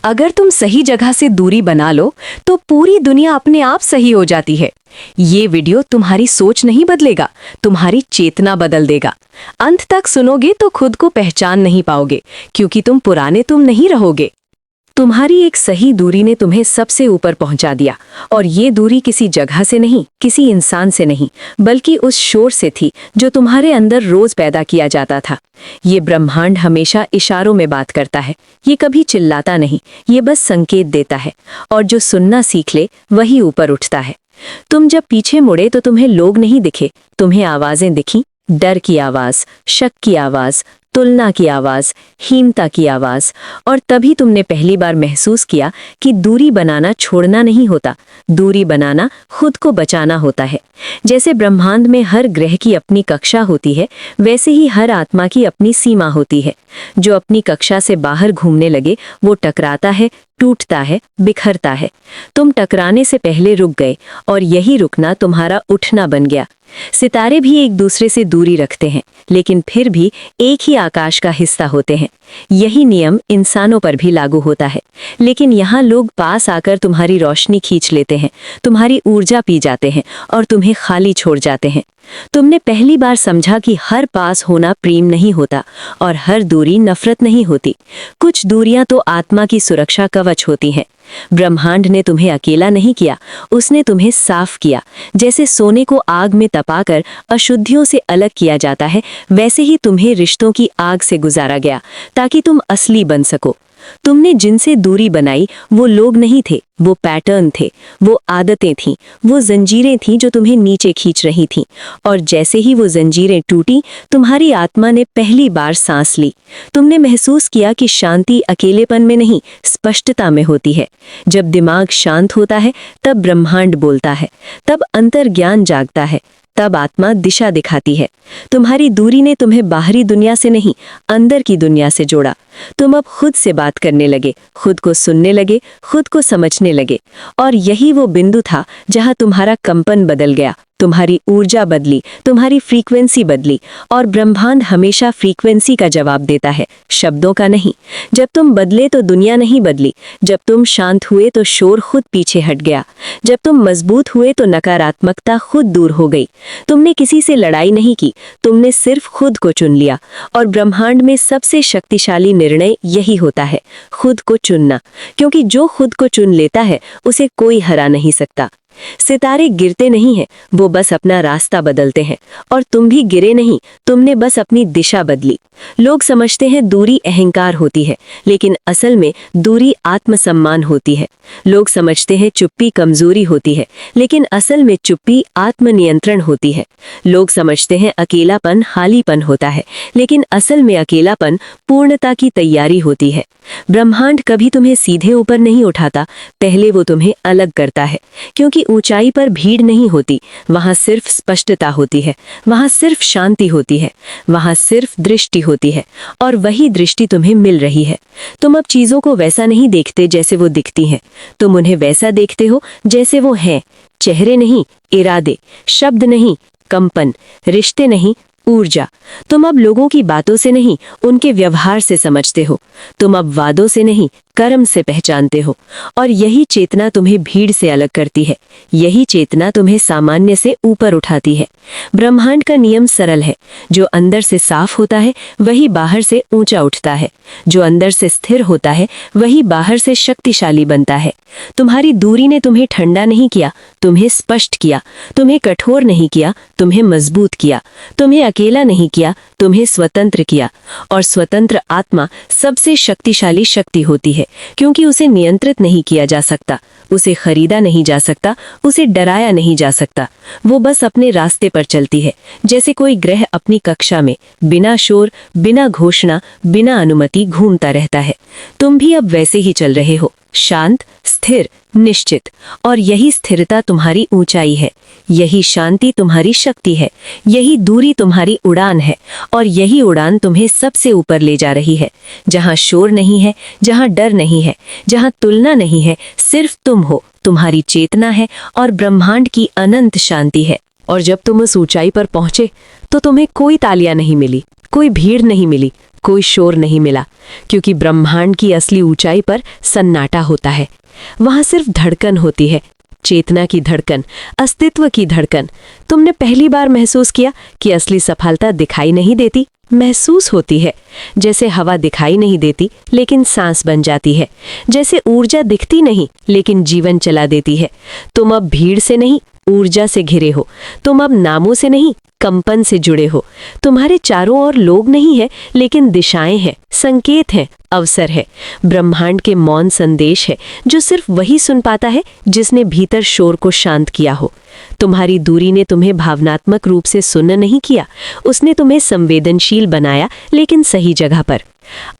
अगर तुम सही जगह से दूरी बना लो तो पूरी दुनिया अपने आप सही हो जाती है। ये वीडियो तुम्हारी सोच नहीं बदलेगा, तुम्हारी चेतना बदल देगा। अंत तक सुनोगे तो खुद को पहचान नहीं पाओगे, क्योंकि तुम पुराने तुम नहीं रहोगे। तुम्हारी एक सही दूरी ने तुम्हें सबसे ऊपर पहुंचा दिया, और ये दूरी किसी जगह से नहीं, किसी इंसान से नहीं, बल्कि उस शोर से थी जो तुम्हारे अंदर रोज पैदा किया जाता था। ये ब्रह्मांड हमेशा इशारों में बात करता है, ये कभी चिल्लाता नहीं, ये बस संकेत देता है, और जो सुनना सीख ले वही ऊपर उठता है। तुम जब पीछे मुड़े तो तुम्हें लोग नहीं दिखे, तुम्हें आवाजें दिखीं, डर की आवाज, शक की आवाज, तुलना की आवाज, हीनता की आवाज। और तभी तुमने पहली बार महसूस किया कि दूरी बनाना छोड़ना नहीं होता, दूरी बनाना खुद को बचाना होता है। जैसे ब्रह्मांड में हर ग्रह की अपनी कक्षा होती है, वैसे ही हर आत्मा की अपनी सीमा होती है। जो अपनी कक्षा से बाहर घूमने लगे वो टकराता है, टूटता है, बिखरता है। तुम टकराने से पहले रुक गए, और यही रुकना तुम्हारा उठना बन गया। सितारे भी एक दूसरे से दूरी रखते हैं, लेकिन फिर भी एक ही आकाश का हिस्सा होते हैं। यही नियम इंसानों पर भी लागू होता है, लेकिन यहाँ लोग पास आकर तुम्हारी रोशनी खींच लेते हैं, तुम्हारी ऊर्जा पी जाते हैं और तुम्हें खाली छोड़ जाते हैं। तुमने पहली बार समझा कि हर पास होना प्रेम नहीं होता, और हर दूरी नफरत नहीं होती। कुछ दूरियां तो आत्मा की सुरक्षा कवच होती हैं। ब्रह्मांड ने तुम्हें अकेला नहीं किया, उसने तुम्हें साफ किया। जैसे सोने को आग में तपाकर अशुद्धियों से अलग किया जाता है, वैसे ही तुम्हें रिश्तों की आग से गुजारा गया, ताकि तुम असली बन सको। तुमने जिनसे दूरी बनाई वो लोग नहीं थे, वो पैटर्न थे, वो आदतें थीं, वो जंजीरें थीं जो तुम्हें नीचे खींच रही थीं। और जैसे ही वो जंजीरें टूटी, तुम्हारी आत्मा ने पहली बार सांस ली। तुमने महसूस किया कि शांति अकेलेपन में नहीं, स्पष्टता में होती है। जब दिमाग शांत होता है तब ब्रह्मांड बोलता है, तब अंतर्ज्ञान जागता है, तब आत्मा दिशा दिखाती है। तुम्हारी दूरी ने तुम्हें बाहरी दुनिया से नहीं, अंदर की दुनिया से जोड़ा। तुम अब खुद से बात करने लगे, खुद को सुनने लगे, खुद को समझने लगे। और यही वो बिंदु था जहां तुम्हारा कंपन बदल गया, तुम्हारी ऊर्जा बदली, तुम्हारी फ्रीक्वेंसी बदली। और ब्रह्मांड हमेशा फ्रीक्वेंसी का जवाब देता है, शब्दों का नहीं। जब तुम बदले तो दुनिया नहीं बदली, जब तुम शांत हुए तो शोर खुद पीछे हट गया, जब तुम मजबूत हुए तो नकारात्मकता खुद दूर हो गई। तुमने किसी से लड़ाई नहीं की, तुमने सिर्फ खुद को चुन लिया। और ब्रह्मांड में सबसे शक्तिशाली निर्णय यही होता है, खुद को चुनना। क्योंकि जो खुद को चुन लेता है उसे कोई हरा नहीं सकता। सितारे गिरते नहीं हैं, वो बस अपना रास्ता बदलते हैं। और तुम भी गिरे नहीं, तुमने बस अपनी दिशा बदली। लोग समझते हैं दूरी अहंकार होती है, लेकिन असल में दूरी आत्मसम्मान होती है। लोग समझते हैं चुप्पी कमजोरी होती है, लेकिन असल में चुप्पी आत्मनियंत्रण होती है। लोग समझते हैं अकेलापन हालीपन होता है, लेकिन असल में अकेलापन पूर्णता की तैयारी होती है। ब्रह्मांड कभी तुम्हें सीधे ऊपर नहीं उठाता, पहले वो तुम्हें अलग करता है। क्योंकि ऊंचाई पर भीड़ नहीं होती, वहां सिर्फ स्पष्टता होती है, वहां सिर्फ शांति होती है, वहां सिर्फ दृष्टि होती है। और वही दृष्टि तुम्हें मिल रही है। तुम अब चीजों को वैसा नहीं देखते जैसे वो दिखती हैं, तुम उन्हें वैसा देखते हो जैसे वो हैं। चेहरे नहीं, इरादे, शब्द नहीं, कंपन, रिश्ते नहीं, ऊर्जा। तुम अब लोगों की बातों से नहीं, उनके व्यवहार से समझते हो। तुम अब वादों से नहीं, कर्म से पहचानते हो। और यही चेतना तुम्हें भीड़ से अलग करती है, यही चेतना तुम्हें सामान्य से ऊपर उठाती है। ब्रह्मांड का नियम सरल है, जो अंदर से साफ होता है वही बाहर से ऊंचा उठता है, जो अंदर से स्थिर होता है वही बाहर से शक्तिशाली बनता है। तुम्हारी दूरी ने तुम्हें ठंडा नहीं किया, तुम्हें स्पष्ट किया। तुम्हें कठोर नहीं किया, तुम्हें मजबूत किया। तुम्हें अकेला नहीं किया, तुम्हें स्वतंत्र किया। और स्वतंत्र आत्मा सबसे शक्तिशाली शक्ति होती है, क्योंकि उसे नियंत्रित नहीं किया जा सकता, उसे खरीदा नहीं जा सकता, उसे डराया नहीं जा सकता। वो बस अपने रास्ते पर चलती है, जैसे कोई ग्रह अपनी कक्षा में बिना शोर, बिना घोषणा, बिना अनुमति घूमता रहता है। तुम भी अब वैसे ही चल रहे हो, शांत, स्थिर, निश्चित। और यही स्थिरता तुम्हारी ऊंचाई है, यही शांति तुम्हारी शक्ति है, यही दूरी तुम्हारी उड़ान है। और यही उड़ान तुम्हें सबसे ऊपर ले जा रही है, जहां शोर नहीं है, जहां डर नहीं है, जहां तुलना नहीं है, सिर्फ तुम हो, तुम्हारी चेतना है और ब्रह्मांड की अनंत शांति है। और जब तुम उस ऊंचाई पर पहुंचे तो तुम्हें कोई तालियां नहीं मिली, कोई भीड़ नहीं मिली, कोई शोर नहीं मिला, क्योंकि ब्रह्मांड की असली ऊंचाई पर सन्नाटा होता है। वहां सिर्फ धड़कन होती है, चेतना की धड़कन, अस्तित्व की धड़कन। तुमने पहली बार महसूस किया कि असली सफलता दिखाई नहीं देती, महसूस होती है। जैसे हवा दिखाई नहीं देती लेकिन सांस बन जाती है, जैसे ऊर्जा दिखती नहीं लेकिन जीवन चला देती है। तुम अब भीड़ से नहीं, ऊर्जा से घिरे हो। तुम अब नामों से नहीं, कंपन से जुड़े हो। तुम्हारे चारों ओर लोग नहीं है, लेकिन दिशाएं हैं, संकेत हैं, अवसर है। ब्रह्मांड के मौन संदेश है जो सिर्फ वही सुन पाता है जिसने भीतर शोर को शांत किया हो। तुम्हारी दूरी ने तुम्हें भावनात्मक रूप से सुन्न नहीं किया, उसने तुम्हें संवेदनशील बनाया, लेकिन सही जगह पर।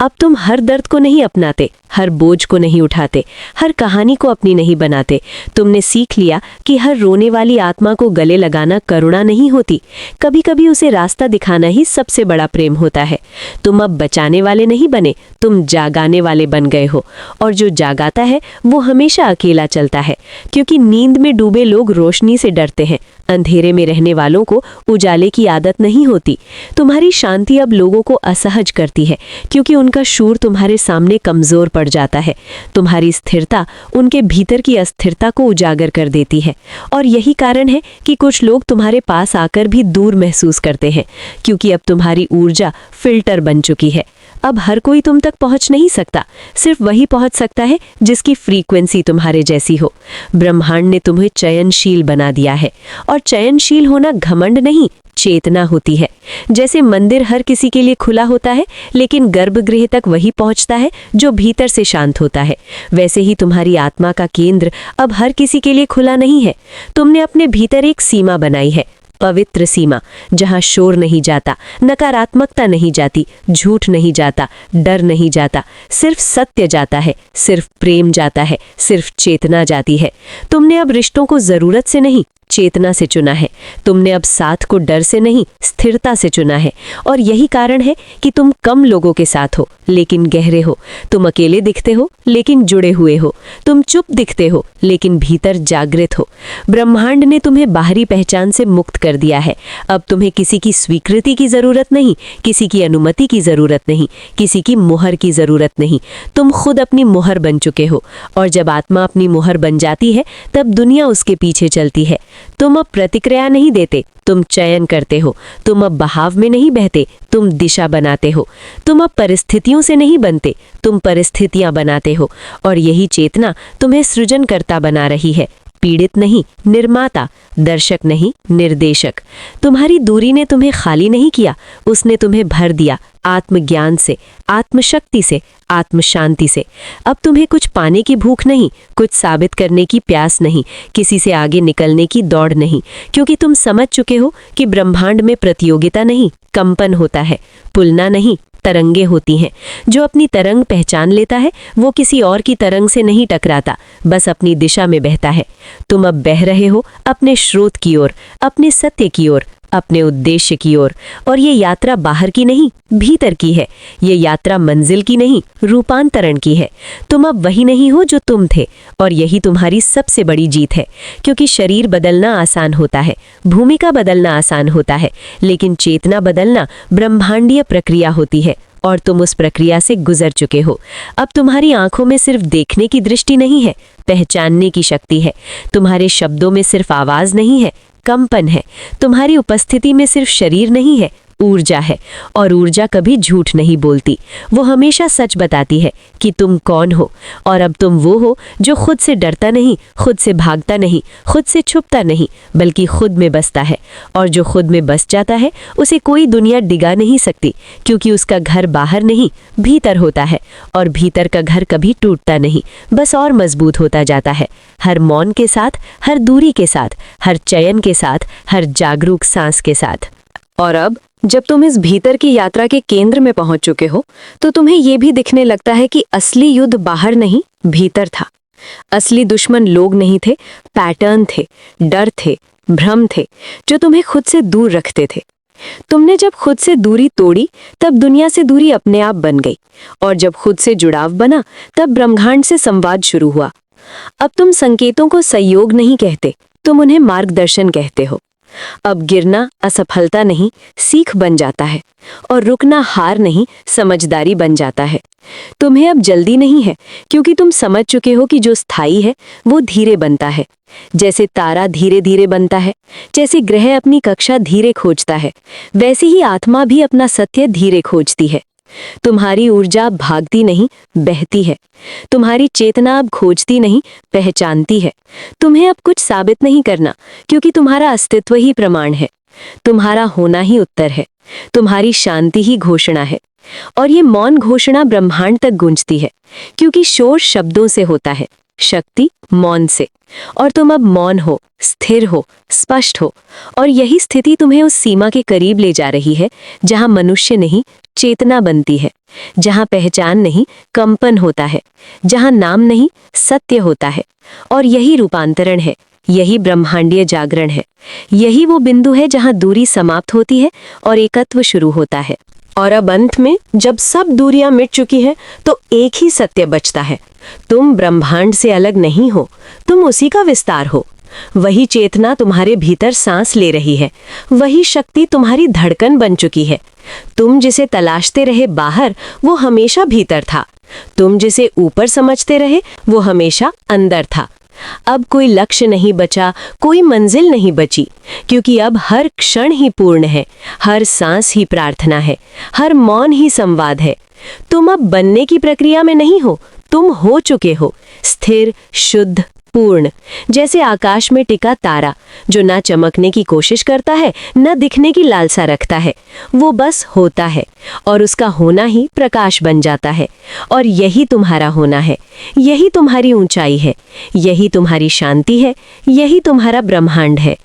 अब तुम हर दर्द को नहीं अपनाते, हर बोझ को नहीं उठाते, हर कहानी को अपनी नहीं बनाते। तुमने सीख लिया कि हर रोने वाली आत्मा को गले लगाना करुणा नहीं होती, कभी कभी उसे रास्ता दिखाना ही सबसे बड़ा प्रेम होता है। तुम अब बचाने वाले नहीं बने, तुम जागाने वाले बन गए हो। और जो जागाता है वो हमेशा अकेला चलता है, क्योंकि नींद में डूबे लोग रोशनी से डरते हैं, अंधेरे में रहने वालों को उजाले की आदत नहीं होती। तुम्हारी शांति अब लोगों को असहज करती है, क्योंकि उनका शूर तुम्हारे सामने कमजोर पड़ जाता है। तुम्हारी स्थिरता उनके भीतर की अस्थिरता को उजागर कर देती है। और यही कारण है कि कुछ लोग तुम्हारे पास आकर भी दूर महसूस करते हैं, क्योंकि अब तुम्हारी ऊर्जा फिल्टर बन चुकी है। अब हर कोई तुम तक पहुंच नहीं सकता, सिर्फ वही पहुंच सकता है जिसकी फ्रीक्वेंसी तुम्हारे जैसी हो। ब्रह्मांड ने तुम्हें चयनशील बना दिया है, और चयनशील होना घमंड नहीं, चेतना होती है। जैसे मंदिर हर किसी के लिए खुला होता है, लेकिन गर्भगृह तक वही पहुंचता है जो भीतर से शांत होता है, वैसे ही तुम्हारी आत्मा का केंद्र अब हर किसी के लिए खुला नहीं है। तुमने अपने भीतर एक सीमा बनाई है, पवित्र सीमा, जहां शोर नहीं जाता, नकारात्मकता नहीं जाती, झूठ नहीं जाता, डर नहीं जाता, सिर्फ सत्य जाता है, सिर्फ प्रेम जाता है, सिर्फ चेतना जाती है। तुमने अब रिश्तों को जरूरत से नहीं, चेतना से चुना है। तुमने अब साथ को डर से नहीं, स्थिरता से चुना है। और यही कारण है कि तुम कम लोगों के साथ हो लेकिन गहरे हो। तुम अकेले दिखते हो लेकिन जुड़े हुए हो। तुम चुप दिखते हो लेकिन भीतर जागृत हो। ब्रह्मांड ने तुम्हें बाहरी पहचान से मुक्त कर दिया है। अब तुम्हें किसी की स्वीकृति की जरूरत नहीं, किसी की अनुमति की जरूरत नहीं, किसी की मुहर की जरूरत नहीं। तुम खुद अपनी मुहर बन चुके हो। और जब आत्मा अपनी मुहर बन जाती है, तब दुनिया उसके पीछे चलती है। तुम अब प्रतिक्रिया नहीं देते, तुम चयन करते हो। तुम अब बहाव में नहीं बहते, तुम दिशा बनाते हो। तुम अब परिस्थितियों से नहीं बनते, तुम परिस्थितियां बनाते हो। और यही चेतना तुम्हें सृजनकर्ता बना रही है, पीड़ित नहीं, निर्माता, दर्शक नहीं, निर्देशक। तुम्हारी दूरी ने तुम्हें खाली नहीं किया, उसने तुम्हें भर दिया, आत्मज्ञान से, आत्मशक्ति से, आत्मशांति से। अब तुम्हें कुछ पाने की भूख नहीं, कुछ साबित करने की प्यास नहीं, किसी से आगे निकलने की दौड़ नहीं, क्योंकि तुम समझ चुके हो कि ब्रह्मांड में प्रतियोगिता नहीं, कंपन होता है, पुलना नहीं, तरंगे होती हैं। जो अपनी तरंग पहचान लेता है वो किसी और की तरंग से नहीं टकराता, बस अपनी दिशा में बहता है। तुम अब बह रहे हो अपने स्रोत की ओर, अपने सत्य की ओर, अपने उद्देश्य की ओर। और ये यात्रा बाहर की नहीं, भीतर की है। ये यात्रा मंजिल की नहीं, रूपांतरण की है। तुम अब वही नहीं हो जो तुम थे, और यही तुम्हारी सबसे बड़ी जीत है। क्योंकि शरीर बदलना आसान होता है, भूमिका बदलना आसान होता है, लेकिन चेतना बदलना ब्रह्मांडीय प्रक्रिया होती है, और तुम उस प्रक्रिया से गुजर चुके हो। अब तुम्हारी आंखों में सिर्फ देखने की दृष्टि नहीं है, पहचानने की शक्ति है। तुम्हारे शब्दों में सिर्फ आवाज नहीं है, कंपन है। तुम्हारी उपस्थिति में सिर्फ शरीर नहीं है, ऊर्जा है। और ऊर्जा कभी झूठ नहीं बोलती, वो हमेशा सच बताती है कि तुम कौन हो। और अब तुम वो हो जो खुद से डरता नहीं, खुद से भागता नहीं, खुद से छुपता नहीं, बल्कि खुद में बसता है। और जो खुद में बस जाता है उसे कोई दुनिया डिगा नहीं सकती, क्योंकि उसका घर बाहर नहीं, भीतर होता है। और भीतर का घर कभी टूटता नहीं, बस और मजबूत होता जाता है, हर मौन के साथ, हर दूरी के साथ, हर चयन के साथ, हर जागरूक सांस के साथ। और अब जब तुम इस भीतर की यात्रा के केंद्र में पहुंच चुके हो, तो तुम्हें यह भी दिखने लगता है कि असली युद्ध बाहर नहीं, भीतर था। असली दुश्मन लोग नहीं थे, पैटर्न थे, डर थे, भ्रम थे, जो तुम्हें खुद से दूर रखते थे। तुमने जब खुद से दूरी तोड़ी, तब दुनिया से दूरी अपने आप बन गई। और जब खुद से जुड़ाव बना, तब ब्रह्मांड से संवाद शुरू हुआ। अब तुम संकेतों को संयोग नहीं कहते, तुम उन्हें मार्गदर्शन कहते हो। अब गिरना असफलता नहीं, सीख बन जाता है, और रुकना हार नहीं, समझदारी बन जाता है। तुम्हें अब जल्दी नहीं है, क्योंकि तुम समझ चुके हो कि जो स्थायी है वो धीरे बनता है। जैसे तारा धीरे धीरे बनता है, जैसे ग्रह अपनी कक्षा धीरे खोजता है, वैसे ही आत्मा भी अपना सत्य धीरे खोजती है। तुम्हारी ऊर्जा अब भागती नहीं, बहती है। तुम्हारी चेतना अब खोजती नहीं, पहचानती है। तुम्हें अब कुछ साबित नहीं करना, क्योंकि तुम्हारा अस्तित्व ही प्रमाण है। तुम्हारा होना ही उत्तर है। तुम्हारी शांति ही घोषणा है। और ये मौन घोषणा ब्रह्मांड तक गूंजती है, क्योंकि शोर शब्दों से होता है, शक्ति मौन से। और तुम अब मौन हो, स्थिर हो, स्पष्ट हो, और यही स्थिति तुम्हें उस सीमा के करीब ले जा रही है जहां मनुष्य नहीं, चेतना बनती है, जहां पहचान नहीं, कंपन होता है, जहां नाम नहीं, सत्य होता है। और यही रूपांतरण है, यही ब्रह्मांडीय जागरण है। यही वो बिंदु है जहां दूरी समाप्त होती है और एकत्व शुरू होता है। और अब अंत में, जब सब दूरियां मिट चुकी हैं, तो एक ही सत्य बचता है। तुम ब्रह्मांड से अलग नहीं हो, तुम उसी का विस्तार हो। वही चेतना तुम्हारे भीतर सांस ले रही है, वही शक्ति तुम्हारी धड़कन बन चुकी है। तुम जिसे तलाशते रहे बाहर, वो हमेशा भीतर था। तुम जिसे ऊपर समझते रहे, वो हमेशा अंदर था। अब कोई लक्ष्य नहीं बचा, कोई मंजिल नहीं बची, क्योंकि अब हर क्षण ही पूर्ण है, हर सांस ही प्रार्थना है, हर मौन ही संवाद है। तुम अब बनने की प्रक्रिया में नहीं हो, तुम हो चुके हो, स्थिर, शुद्ध, पूर्ण, जैसे आकाश में टिका तारा, जो ना चमकने की कोशिश करता है, न दिखने की लालसा रखता है। वो बस होता है, और उसका होना ही प्रकाश बन जाता है। और यही तुम्हारा होना है, यही तुम्हारी ऊंचाई है, यही तुम्हारी शांति है, यही तुम्हारा ब्रह्मांड है।